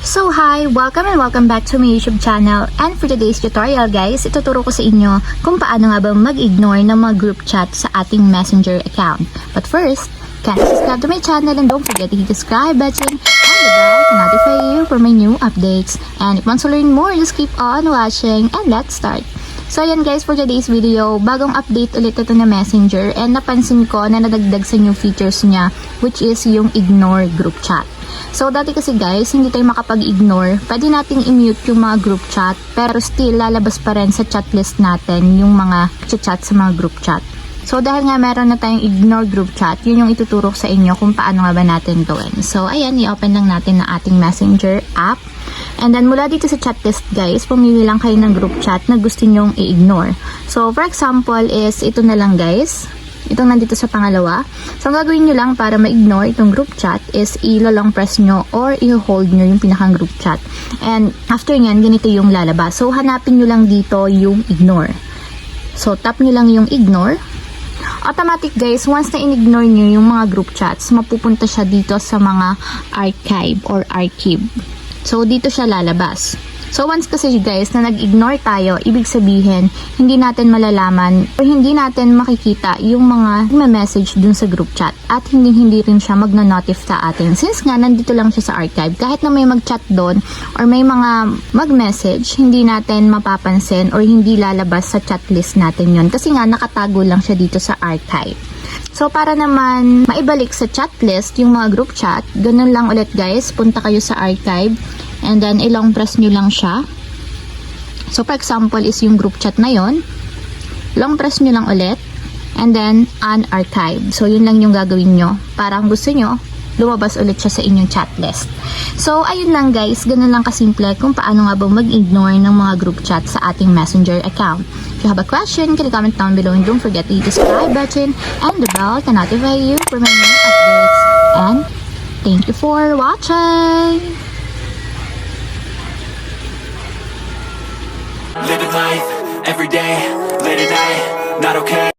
So hi! Welcome and welcome back to my YouTube channel. And for today's tutorial guys, ituturo ko sa inyo kung paano nga ba mag-ignore ng mga group chat sa ating messenger account. But first, kindly subscribe to my channel and don't forget to hit the subscribe button and the bell to notify you for my new updates. And if you want to learn more, just keep on watching and let's start. So ayan guys, for today's video, bagong update ulit ito na messenger and napansin ko na nadagdag sa new features niya, which is yung ignore group chat. So dati kasi guys, hindi tayo makapag-ignore, pwede nating i-mute yung mga group chat pero still lalabas pa rin sa chat list natin yung mga chat sa mga group chat. So dahil nga meron na tayong ignore group chat, yun yung ituturo sa inyo kung paano nga ba natin gawin. So ayan, i-open lang natin na ating messenger app. And then mula dito sa chat list guys, pumili lang kayo ng group chat na gusto nyong i-ignore. So for example is ito na lang guys. Itong nandito sa pangalawa. So, ang gagawin nyo lang para ma-ignore itong group chat is i-long press nyo or i-hold nyo yung pinakang group chat. And after nyan, ganito yung lalabas. So, hanapin nyo lang dito yung ignore. So, tap nyo lang yung ignore. Automatic guys, once na in-ignore nyo yung mga group chats, mapupunta siya dito sa mga archive or archive. So, dito siya lalabas. So once kasi guys na nag-ignore tayo, ibig sabihin hindi natin malalaman o hindi natin makikita yung mga message dun sa group chat at hindi rin siya magno-notif sa atin since nga nandito lang siya sa archive. Kahit na may mag-chat doon or may mga mag-message, hindi natin mapapansin or hindi lalabas sa chat list natin yon kasi nga nakatago lang siya dito sa archive. So para naman maibalik sa chat list yung mga group chat, ganun lang ulit guys, punta kayo sa archive and then i-long press nyo lang siya. So for example is yung group chat na yon, long press nyo lang ulit and then unarchive. So yun lang yung gagawin nyo para kung gusto nyo lumabas ulit siya sa inyong chat list. So ayun lang guys, ganun lang kasimple kung paano nga ba mag-ignore ng mga group chat sa ating messenger account. If you have a question, can you comment down below and don't forget to hit the subscribe button and the bell to notify you for my new updates. And thank you for watching! Living life, every day, late at night, not okay.